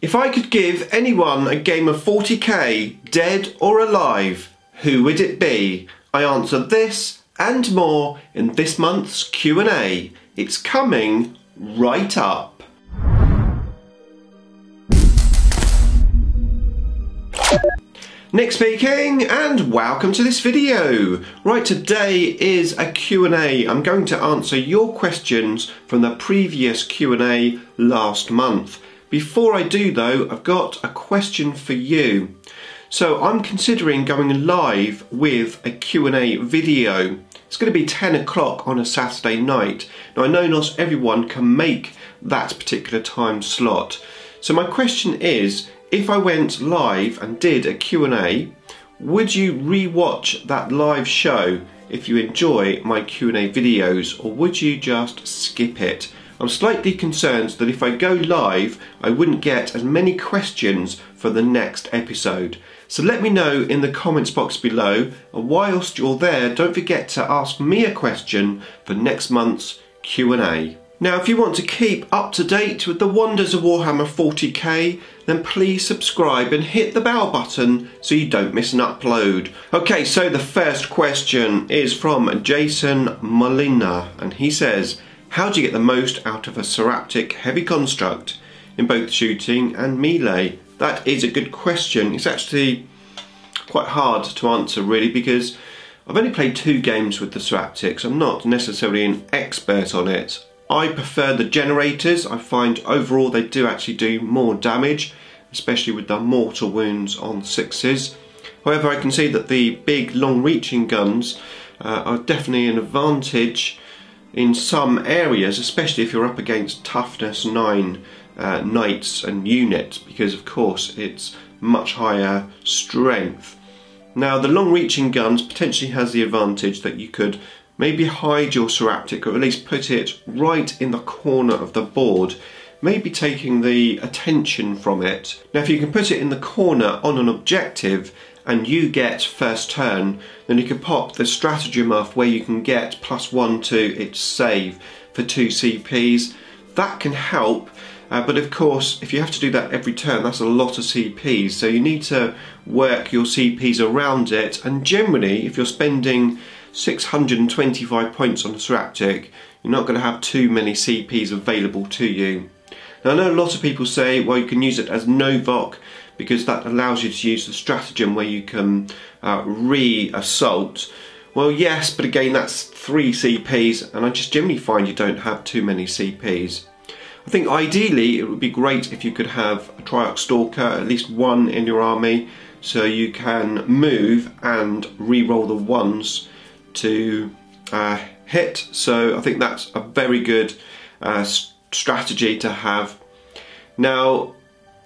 If I could give anyone a game of 40k, dead or alive, who would it be? I answer this and more in this month's Q&A. It's coming right up. Nick speaking, and welcome to this video. Right, today is a Q&A. I'm going to answer your questions from the previous Q&A last month. Before I do though, I've got a question for you. So I'm considering going live with a Q&A video. It's going to be 10 o'clock on a Saturday night. Now I know not everyone can make that particular time slot. So my question is, if I went live and did a Q&A, would you re-watch that live show if you enjoy my Q&A videos, or would you just skip it? I'm slightly concerned that if I go live, I wouldn't get as many questions for the next episode. So let me know in the comments box below, and whilst you're there, don't forget to ask me a question for next month's Q&A. Now, if you want to keep up to date with the Wonders of Warhammer 40k, then please subscribe and hit the bell button so you don't miss an upload. Okay, so the first question is from Jason Molenaar, and he says, how do you get the most out of a Seraptek heavy construct in both shooting and melee? That is a good question. It's actually quite hard to answer really, because I've only played 2 games with the Seraptek, so I'm not necessarily an expert on it. I prefer the generators. I find overall they do actually do more damage, especially with the mortal wounds on 6s. However, I can see that the big long-reaching guns are definitely an advantage in some areas, especially if you're up against toughness 9 knights and units, because of course it's much higher strength. Now the long-reaching guns potentially has the advantage that you could maybe hide your Seraptek, or at least put it right in the corner of the board, maybe taking the attention from it. Now if you can put it in the corner on an objective and you get first turn, then you can pop the stratagem off where you can get +1 to its save for 2 CPs. That can help, but of course if you have to do that every turn, that's a lot of CPs, so you need to work your CPs around it. And generally, if you're spending 625 points on the Seraptek, you're not going to have too many CPs available to you. Now I know a lot of people say, well, you can use it as Novok because that allows you to use the stratagem where you can re-assault. Well yes, but again that's 3 CPs, and I just generally find you don't have too many CPs. I think ideally it would be great if you could have a Triarch Stalker, at least 1 in your army, so you can move and re-roll the 1s to hit. So I think that's a very good strategy to have. Now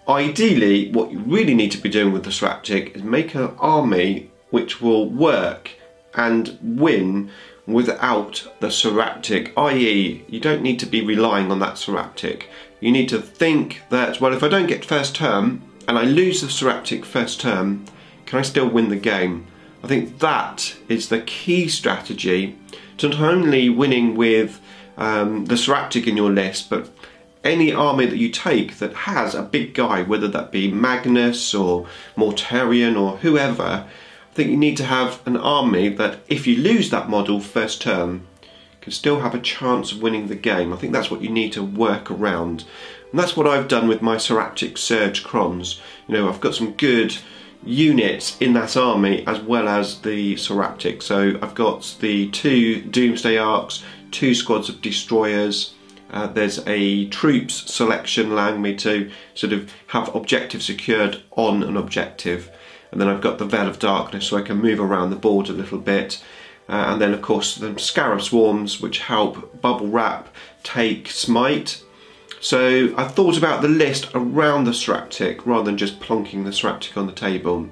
ideally what you really need to be doing with the Seraptek is make an army which will work and win without the Seraptek, i.e. you don't need to be relying on that Seraptek. You need to think that, well, if I don't get first turn and I lose the Seraptek first turn, can I still win the game? I think that is the key strategy to not only winning with the Seraptek in your list, but any army that you take that has a big guy, whether that be Magnus or Mortarion or whoever. I think you need to have an army that if you lose that model first turn, can still have a chance of winning the game. I think that's what you need to work around. And that's what I've done with my Seraptek Surge Crons. You know, I've got some good units in that army as well as the Seraptek. So I've got the 2 Doomsday Arks, 2 squads of Destroyers, there's a troops selection allowing me to sort of have objectives secured on an objective, and then I've got the Veil of Darkness so I can move around the board a little bit, and then of course the Scarab Swarms which help bubble wrap, take smite. So I thought about the list around the Seraptek rather than just plonking the Seraptek on the table.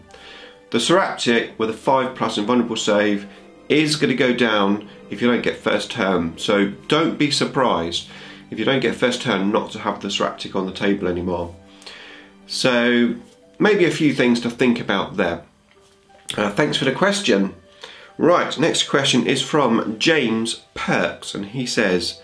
The Seraptek with a 5+ invulnerable save is going to go down if you don't get first turn, so don't be surprised if you don't get first turn not to have the Seraptek on the table anymore. So maybe a few things to think about there. Thanks for the question. Right, next question is from James Perks, and he says,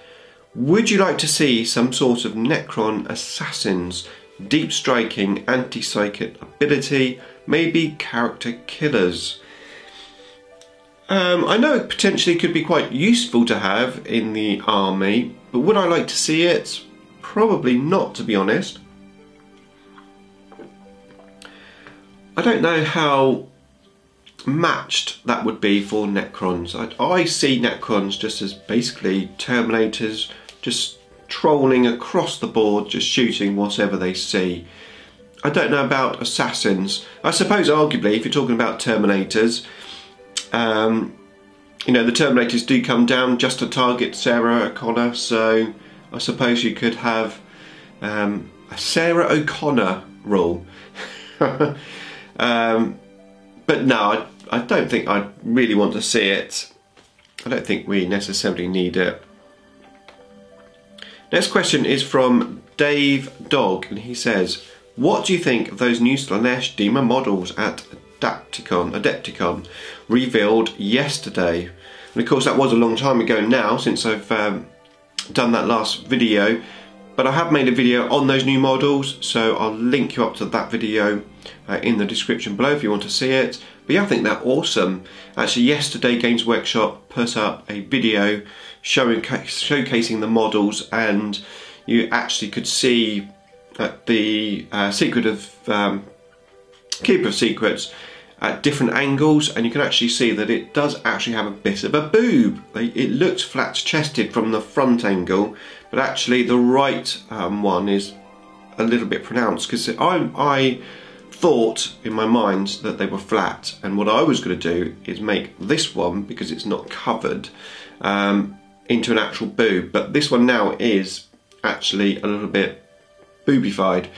would you like to see some sort of Necron assassins deep striking, anti-psychic ability, maybe character killers. I know it potentially could be quite useful to have in the army, but would I like to see it? Probably not, to be honest. I don't know how matched that would be for Necrons. I see Necrons just as basically Terminators, just trolling across the board, just shooting whatever they see. I don't know about Assassins. I suppose arguably if you're talking about Terminators, you know, the Terminators do come down just to target Sarah O'Connor, so I suppose you could have a Sarah O'Connor rule. But no, I don't think I really want to see it. I don't think we necessarily need it. Next question is from Dogge, and he says, what do you think of those new Slaanesh Demon models at Adepticon revealed yesterday? And of course that was a long time ago now since I've done that last video, but I have made a video on those new models, so I'll link you up to that video in the description below if you want to see it. But yeah, I think they're awesome. Actually, yesterday Games Workshop put up a video showcasing the models, and you actually could see the Keeper of Secrets at different angles, and you can actually see that it does actually have a bit of a boob. It looks flat chested from the front angle, but actually the right one is a little bit pronounced, because I thought in my mind that they were flat, and what I was going to do is make this one, because it's not covered, into an actual boob, but this one now is actually a little bit boobified,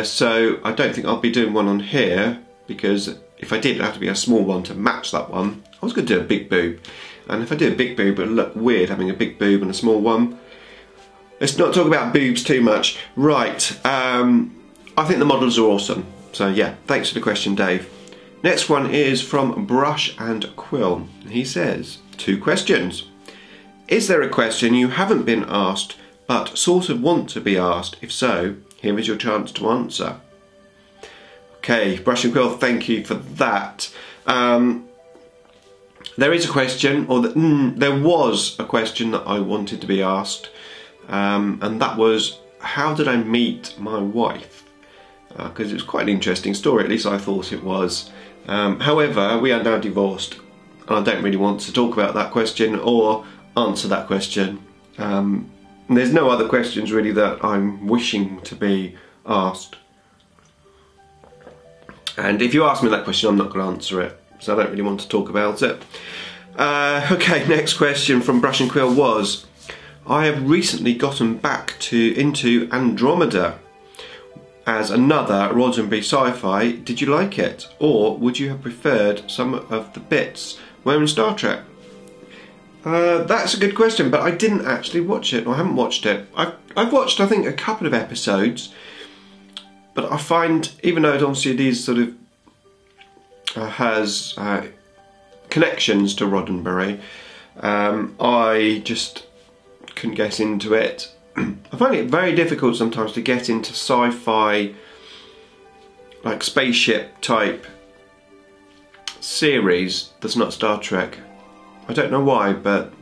so I don't think I'll be doing one on here, because if I did, it'd have to be a small one to match that one. I was going to do a big boob, and if I do a big boob, it'll look weird having a big boob and a small one. Let's not talk about boobs too much. Right, I think the models are awesome. So yeah, thanks for the question, Dave. Next one is from Brush and Quill. He says, 2 questions. Is there a question you haven't been asked but sort of want to be asked? If so, here is your chance to answer. Okay, Brush and Quill, thank you for that. There is a question, or there was a question that I wanted to be asked, and that was, how did I meet my wife? Because it was quite an interesting story, at least I thought it was. However, we are now divorced, and I don't really want to talk about that question or answer that question. There's no other questions really that I'm wishing to be asked. And if you ask me that question, I'm not going to answer it, so I don't really want to talk about it. Okay, next question from Brush and Quill was, I have recently gotten back into Andromeda as another Roddenberry sci-fi. Did you like it, or would you have preferred some of the bits were in Star Trek? That's a good question, but I didn't actually watch it, or I haven't watched it. I've watched, I think, a couple of episodes, but I find, even though it obviously these sort of has connections to Roddenberry, I just couldn't get into it. I find it very difficult sometimes to get into sci-fi, like spaceship type series that's not Star Trek. I don't know why, but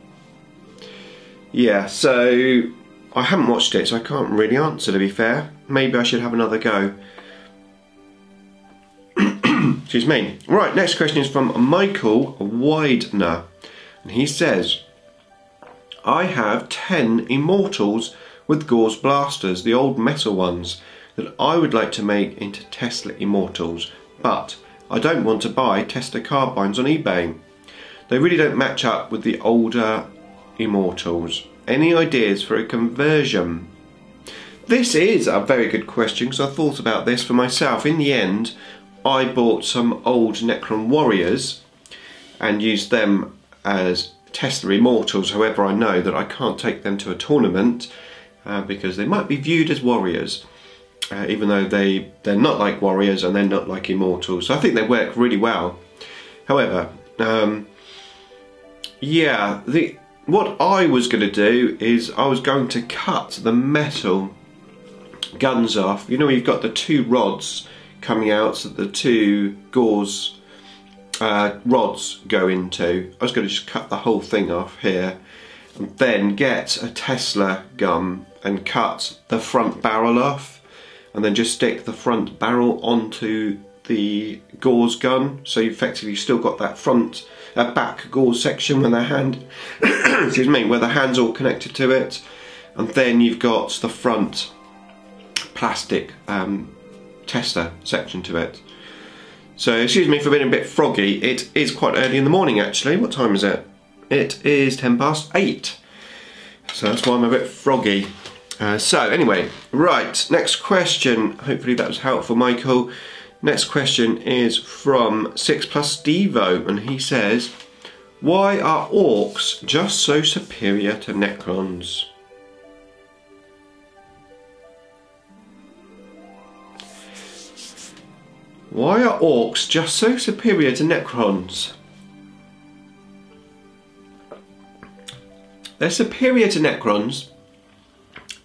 yeah, so I haven't watched it, so I can't really answer, to be fair. Maybe I should have another go. Excuse me. Right, next question is from Michael Weidner, and he says, I have 10 Immortals with Gauze blasters, the old metal ones, that I would like to make into Tesla Immortals, but I don't want to buy Tesla carbines on eBay. They really don't match up with the older Immortals. Any ideas for a conversion? This is a very good question, because I thought about this for myself. In the end, I bought some old Necron warriors and used them as Tesla Immortals. However, I know that I can't take them to a tournament because they might be viewed as warriors, even though they're not like warriors and they're not like Immortals. So I think they work really well. However, yeah, what I was going to do is I was going to cut the metal guns off. You know, you've got the two rods coming out, so the two gauze rods go into. I was going to just cut the whole thing off here, and then get a Tesla gun and cut the front barrel off, and then just stick the front barrel onto the gauze gun, so you effectively still got that front back gauze section with the hand excuse me, where the hand's all connected to it, and then you've got the front plastic tester section to it. So excuse me for being a bit froggy. It is quite early in the morning actually. What time is it? It is 8:10, so that's why I'm a bit froggy. So anyway, right, next question. Hopefully that was helpful, Michael. Next question is from 6+ Stevo, and he says, why are Orks just so superior to Necrons? Why are Orks just so superior to Necrons? They're superior to Necrons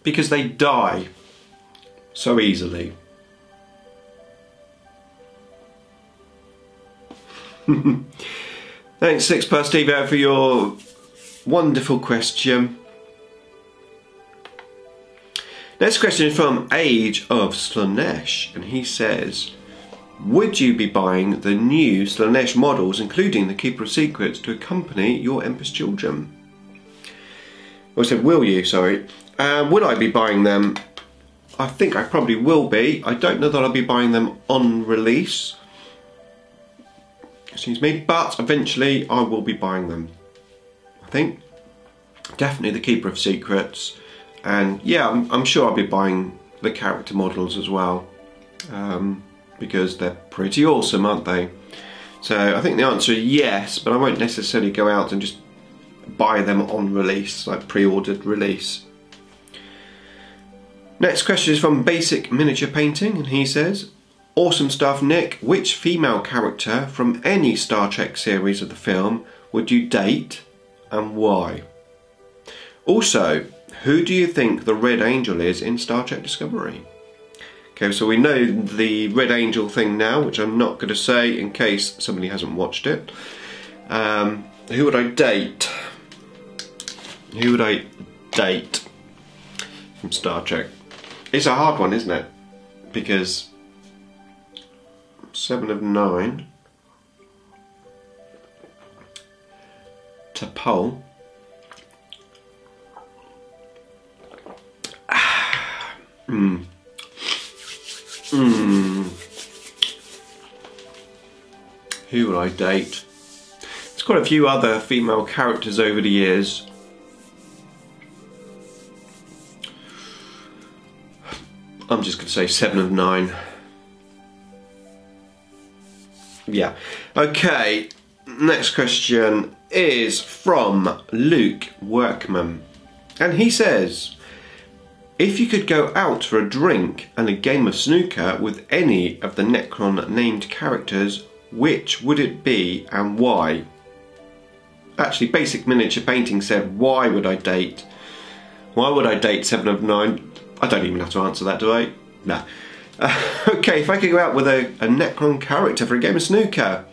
because they die so easily. Thanks 6+ Stevo for your wonderful question. Next question is from Age of Slaanesh, and he says, would you be buying the new Slaanesh models, including the Keeper of Secrets, to accompany your Emperor's Children? I said, will you, sorry. Would I be buying them? I think I probably will be. I don't know that I'll be buying them on release. Excuse me, but eventually I will be buying them. I think. Definitely the Keeper of Secrets. And yeah, I'm sure I'll be buying the character models as well. Because they're pretty awesome, aren't they? So I think the answer is yes, but I won't necessarily go out and just buy them on release, like pre-ordered release. Next question is from Basic Miniature Painting, and he says, awesome stuff, Nick. Which female character from any Star Trek series of the film would you date and why? Also, who do you think the Red Angel is in Star Trek Discovery? Okay, so we know the Red Angel thing now, which I'm not going to say in case somebody hasn't watched it. Who would I date? Who would I date from Star Trek? It's a hard one, isn't it? Because 7 of 9 to poll. Who would I date? There's quite a few other female characters over the years. I'm just going to say 7 of 9. Yeah. Okay, next question is from Luke Workman. And he says, if you could go out for a drink and a game of snooker with any of the Necron named characters, which would it be and why? Actually, Basic Miniature Painting said, why would I date? Why would I date 7 of 9? I don't even have to answer that, do I? No. Okay, if I could go out with a Necron character for a game of snooker,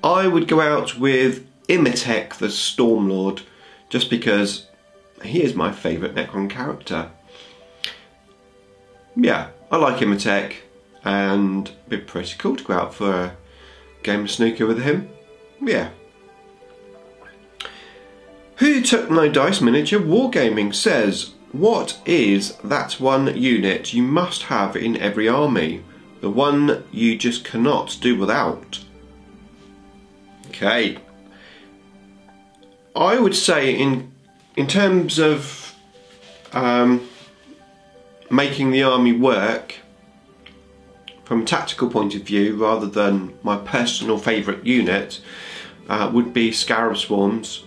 I would go out with Imitek the Stormlord, just because he is my favourite Necron character. Yeah, I like Imitek, and it'd be pretty cool to go out for a game of snooker with him. Yeah. Who Took My Dice Miniature Wargaming says, what is that one unit you must have in every army? The one you just cannot do without? Okay. I would say in terms of making the army work from a tactical point of view, rather than my personal favourite unit, would be Scarab Swarms.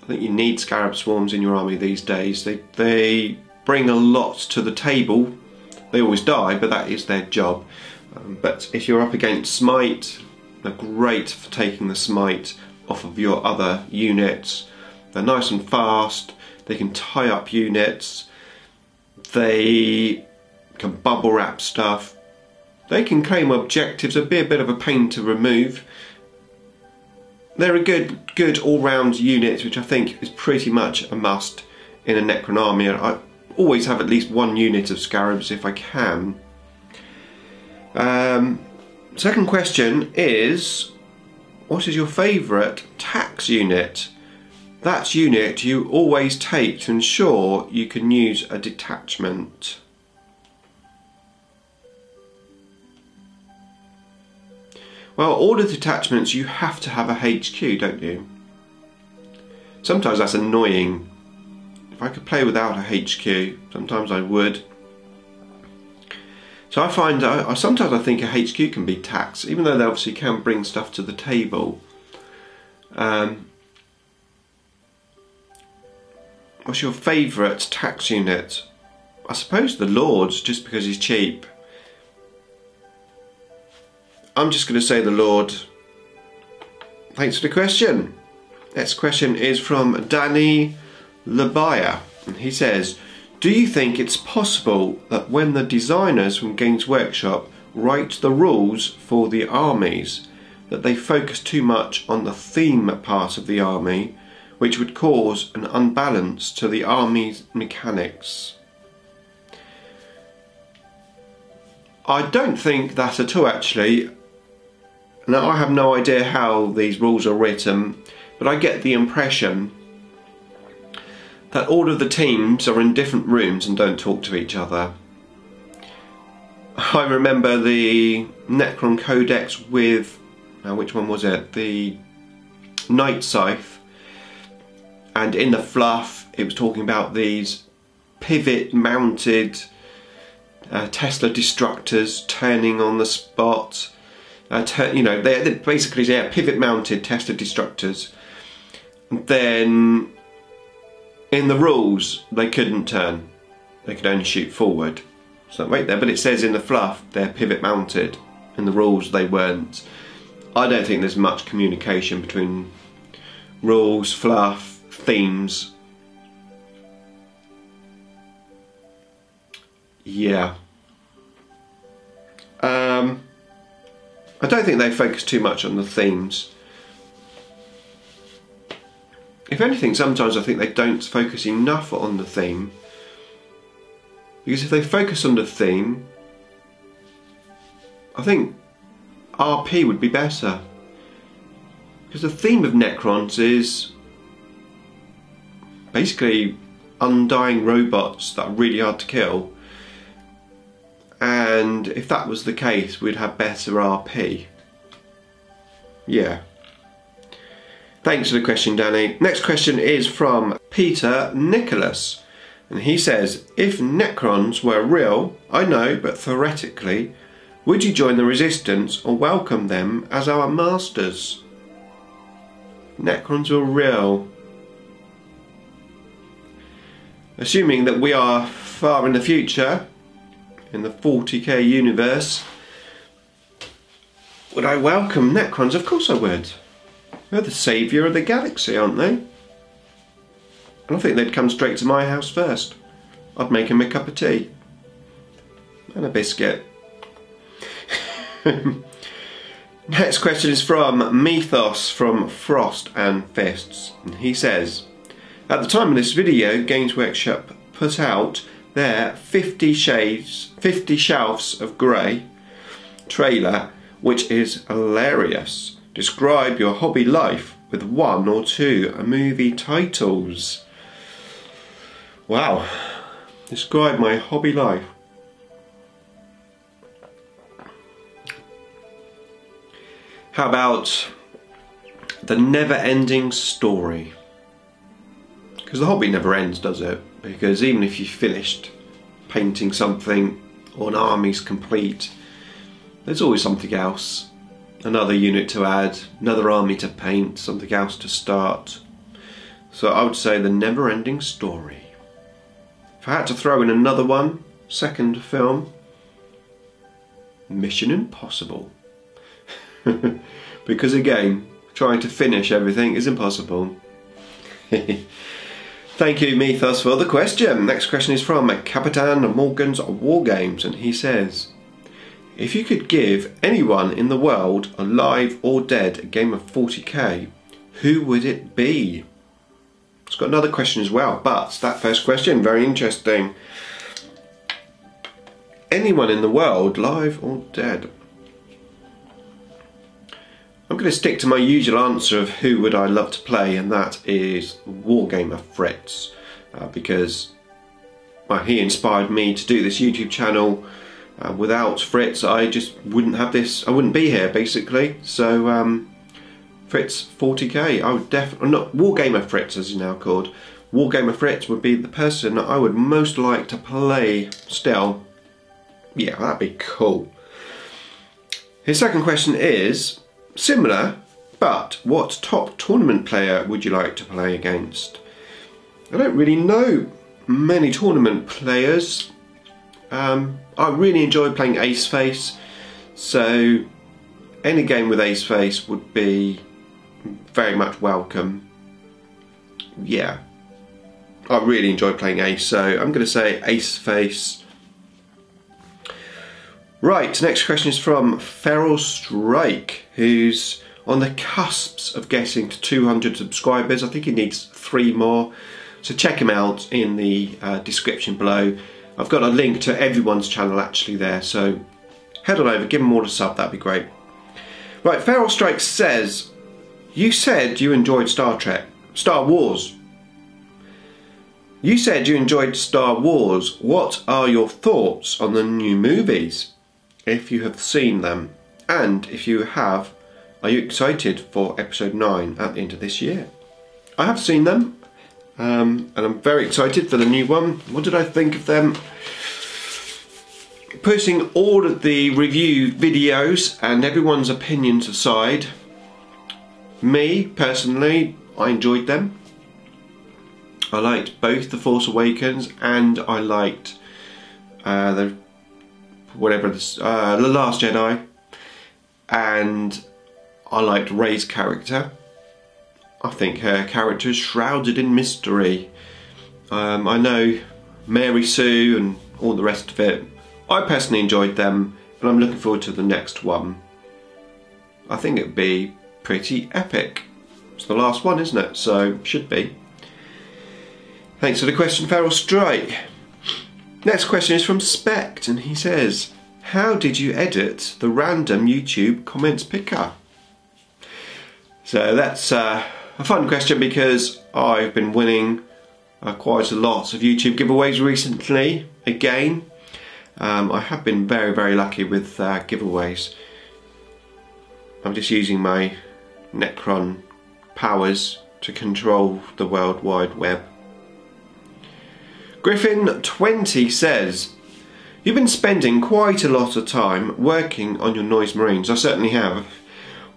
I think you need Scarab Swarms in your army these days. They bring a lot to the table. They always die, but that is their job. But if you're up against Smite, they're great for taking the Smite off of your other units. They're nice and fast. They can tie up units. They can bubble wrap stuff. They can claim objectives, it'd be a bit of a pain to remove. They're a good all-round unit, which I think is pretty much a must in a Necron army. I always have at least one unit of Scarabs if I can. Second question is, what is your favourite tax unit? That unit you always take to ensure you can use a detachment. Well, all the detachments you have to have a HQ, don't you? Sometimes that's annoying. If I could play without a HQ, sometimes I would. So I find sometimes I think a HQ can be tax, even though they obviously can bring stuff to the table. What's your favourite tax unit? I suppose the Lords, just because he's cheap. I'm just going to say the Lord. Thanks for the question. Next question is from Danny Lebire, and he says, do you think it's possible that when the designers from Games Workshop write the rules for the armies, that they focus too much on the theme part of the army, which would cause an unbalance to the army's mechanics? I don't think that at all, actually. Now, I have no idea how these rules are written, but I get the impression that all of the teams are in different rooms and don't talk to each other. I remember the Necron Codex with, which one was it? The Night Scythe, and in the fluff it was talking about these pivot mounted Tesla destructors turning on the spot. You know, they're basically pivot mounted Tesla destructors. And then in the rules they couldn't turn, they could only shoot forward. So wait there, but it says in the fluff they're pivot mounted, in the rules they weren't. I don't think there's much communication between rules, fluff, themes. Yeah. I don't think they focus too much on the themes. If anything, sometimes I think they don't focus enough on the theme. Because if they focus on the theme, I think RP would be better. Because the theme of Necrons is basically undying robots that are really hard to kill. And if that was the case, we'd have better RP. Yeah. Thanks for the question, Danny. Next question is from Peter Nicholas. And he says, if Necrons were real, I know, but theoretically, would you join the Resistance or welcome them as our masters? Necrons were real. Assuming that we are far in the future, in the 40k universe, would I welcome Necrons? Of course I would. They're the saviour of the galaxy, aren't they? And I think they'd come straight to my house first. I'd make them a cup of tea. And a biscuit. Next question is from Methos from Frost and Fists. And he says, at the time of this video, Games Workshop put out their 50 Shelves of Grey trailer, which is hilarious. Describe your hobby life with 1 or 2 movie titles. Wow. Describe my hobby life. How about the never-ending story? Because the hobby never ends, does it? Because even if you've finished painting something or an army's complete, there's always something else. Another unit to add, another army to paint, something else to start. So I would say the never-ending story. If I had to throw in another one, second film, Mission Impossible. Because again, trying to finish everything is impossible. Thank you, Methos, for the question. Next question is from Capatan Morgan's Wargames, and he says, if you could give anyone in the world, alive or dead, a game of 40k, who would it be? It's got another question as well, but that first question, very interesting. Anyone in the world, live or dead? I'm going to stick to my usual answer of who would I love to play, and that is Wargamer Fritz, because he inspired me to do this YouTube channel. Without Fritz, I just wouldn't have this. I wouldn't be here, basically. So Fritz 40k, I would definitely not Wargamer Fritz, as he's now called. Wargamer Fritz would be the person I would most like to play. Still, yeah, that'd be cool. His second question is similar, but what top tournament player would you like to play against? I don't really know many tournament players. I really enjoy playing Ace Face, so any game with Ace Face would be very much welcome. Yeah, I really enjoy playing Ace, so I'm going to say Ace Face. Right, next question is from Feralstryke, who's on the cusps of getting to 200 subscribers. I think he needs 3 more, so check him out in the description below. I've got a link to everyone's channel actually there, so head on over, give them all a sub, that'd be great. Right, Feralstryke says, you said you enjoyed Star Wars. You said you enjoyed Star Wars. What are your thoughts on the new movies, if you have seen them? And if you have, are you excited for episode 9 at the end of this year? I have seen them, and I'm very excited for the new one. What did I think of them? Putting all of the review videos and everyone's opinions aside, me personally, I enjoyed them. I liked both The Force Awakens and I liked The Last Jedi, and I liked Rey's character. I think her character is shrouded in mystery. I know Mary Sue and all the rest of it. I personally enjoyed them, and I'm looking forward to the next one. I think it'd be pretty epic. It's the last one, isn't it? So, should be. Thanks for the question, Feralstryke. Next question is from Spekd, and he says, how did you edit the random YouTube comments picker? So that's a fun question because I've been winning quite a lot of YouTube giveaways recently. Again, I have been very, very lucky with giveaways. I'm just using my Necron powers to control the World Wide Web. Griffin20 says, you've been spending quite a lot of time working on your Noise Marines. I certainly have.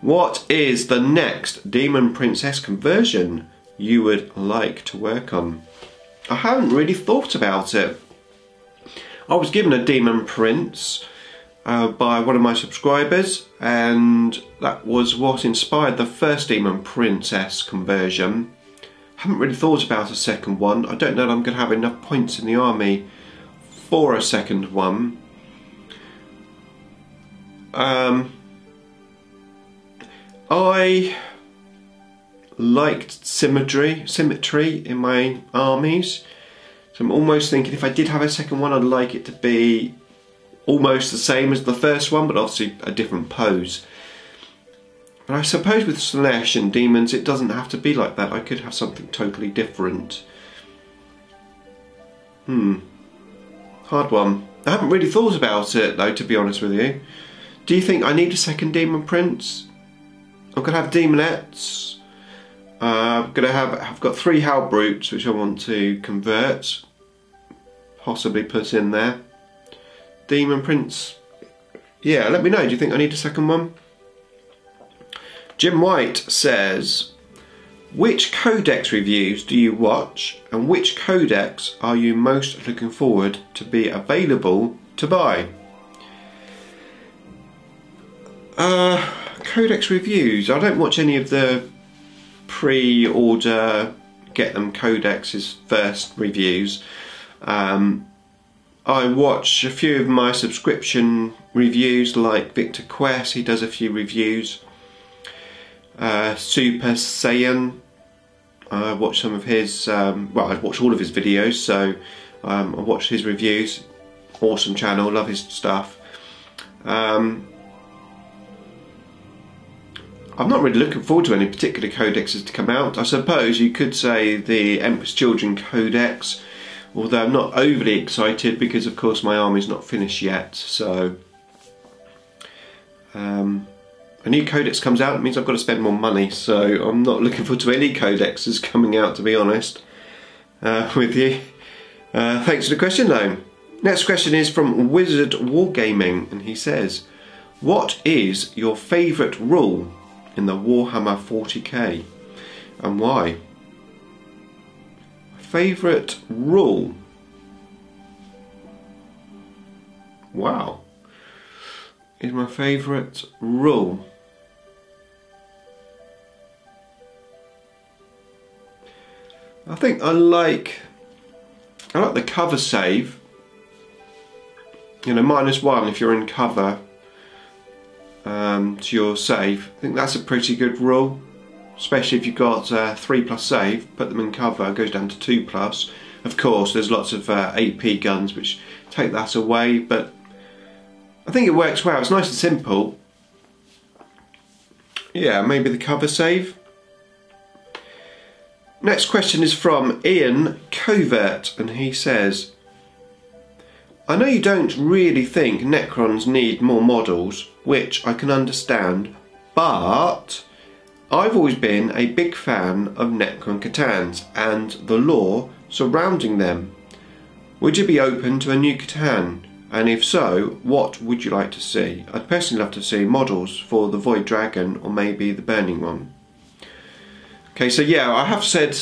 What is the next Demon Princess conversion you would like to work on? I haven't really thought about it. I was given a Demon Prince by one of my subscribers, and that was what inspired the first Demon Princess conversion. Haven't really thought about a second one. I don't know that I'm going to have enough points in the army for a second one. I liked symmetry in my armies, so I'm almost thinking if I did have a second one, I'd like it to be almost the same as the first one, but obviously a different pose. But I suppose with Slaanesh and demons it doesn't have to be like that. I could have something totally different. Hard one. I haven't really thought about it though, to be honest with you. Do you think I need a second Demon Prince? I'm going to have Demonettes. I've got 3 Hell Brutes which I want to convert. Possibly put in there. Demon Prince. Yeah, let me know. Do you think I need a second one? Jim White says, which codex reviews do you watch and which codex are you most looking forward to be available to buy? Codex reviews. I don't watch any of the pre-order get them Codex's first reviews. I watch a few of my subscription reviews, like Victor Quest, he does a few reviews. Super Saiyan, I watch some of his, well, I watch all of his videos, so I watch his reviews. Awesome channel, love his stuff. I'm not really looking forward to any particular codexes to come out. I suppose you could say the Emperor's Children Codex, although I'm not overly excited because of course my army's not finished yet. So a new codex comes out, it means I've got to spend more money, so I'm not looking forward to any codexes coming out, to be honest with you. Thanks for the question though. Next question is from Wizzard Wargaming, and he says, what is your favourite rule in the Warhammer 40k and why? Favourite rule? Wow. Is my favourite rule? I think I like the cover save. You know, -1 if you're in cover to your save. I think that's a pretty good rule, especially if you've got 3+ save. Put them in cover, it goes down to 2+. Of course, there's lots of AP guns which take that away, but I think it works well. It's nice and simple. Yeah, maybe the cover save. Next question is from Ian Covert, and he says, I know you don't really think Necrons need more models, which I can understand, but I've always been a big fan of Necron Catans and the lore surrounding them. Would you be open to a new Catan? And if so, what would you like to see? I'd personally love to see models for the Void Dragon or maybe the Burning one. Okay, so yeah, I have said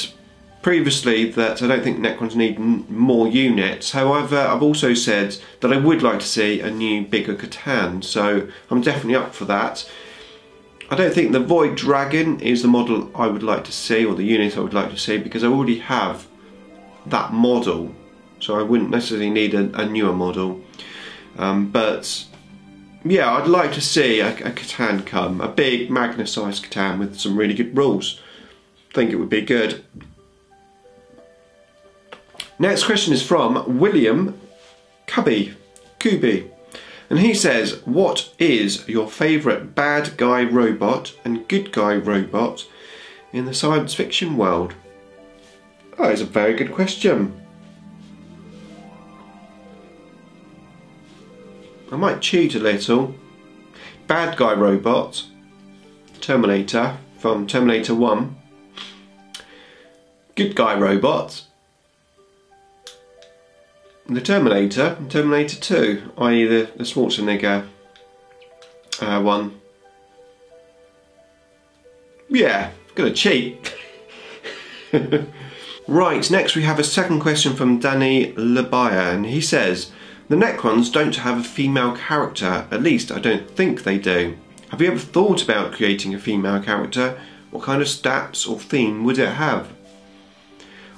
previously that I don't think Necrons need more units. However, I've also said that I would like to see a new, bigger Catan, so I'm definitely up for that. I don't think the Void Dragon is the model I would like to see, or the unit I would like to see, because I already have that model, so I wouldn't necessarily need a newer model. But yeah, I'd like to see a Catan come, a big Magna-sized Catan with some really good rules. I think it would be good. Next question is from William Kuby, and he says, what is your favourite bad guy robot and good guy robot in the science fiction world? Oh, it's a very good question. I might cheat a little. Bad guy robot, Terminator from Terminator 1. Good guy robot, the Terminator, Terminator 2, i.e. the Schwarzenegger one. Yeah, gonna cheat. Right, next we have a second question from Danny Lebire, and he says, the Necrons don't have a female character, at least I don't think they do. Have you ever thought about creating a female character? What kind of stats or theme would it have?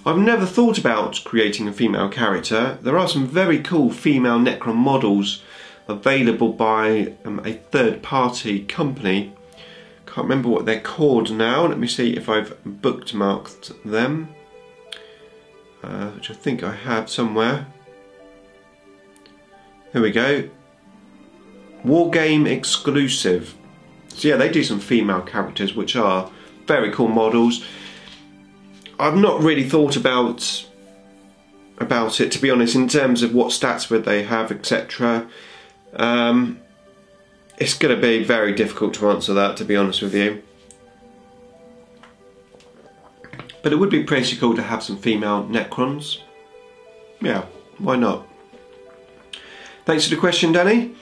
I've never thought about creating a female character. There are some very cool female Necron models available by a third-party company. Can't remember what they're called now. Let me see if I've bookmarked them, which I think I have somewhere. Here we go. Wargame exclusive. So yeah, they do some female characters which are very cool models. I've not really thought about it, to be honest, in terms of what stats would they have, etc. It's going to be very difficult to answer that, to be honest with you. But it would be pretty cool to have some female Necrons. Yeah, why not? Thanks for the question, Danny.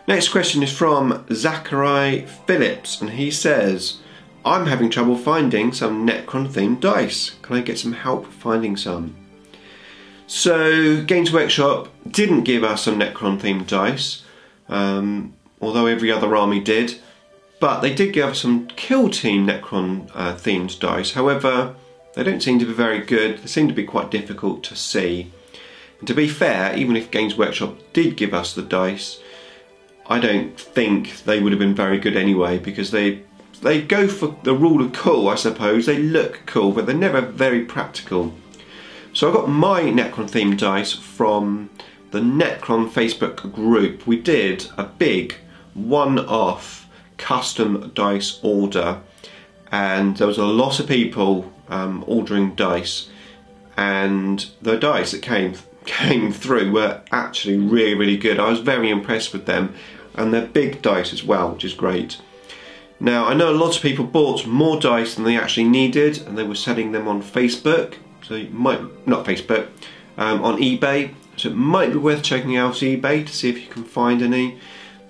Next question is from Zachary Phillips, and he says, I'm having trouble finding some Necron themed dice. Can I get some help finding some? So Games Workshop didn't give us some Necron themed dice, although every other army did, but they did give us some Kill Team Necron themed dice. However, They don't seem to be very good. They seem to be quite difficult to see. And to be fair, even if Games Workshop did give us the dice, I don't think they would have been very good anyway, because they go for the rule of cool, I suppose. They look cool, but they're never very practical. So I got my Necron themed dice from the Necron Facebook group. We did a big one-off custom dice order, and there was a lot of people ordering dice, and the dice that came through were actually really good. I was very impressed with them, and they're big dice as well, which is great. Now, I know a lot of people bought more dice than they actually needed, and they were selling them on Facebook, so you might, not Facebook, on eBay, so it might be worth checking out eBay to see if you can find any.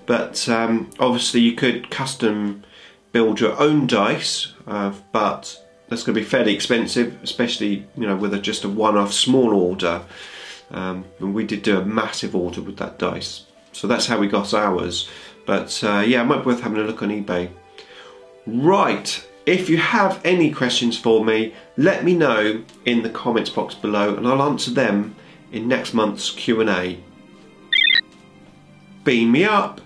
But obviously you could custom build your own dice, but that's going to be fairly expensive, especially, you know, with just a one-off small order. And we did do a massive order with that dice, so that's how we got ours. But yeah, it might be worth having a look on eBay. Right, if you have any questions for me, let me know in the comments box below, and I'll answer them in next month's Q&A. Beam me up!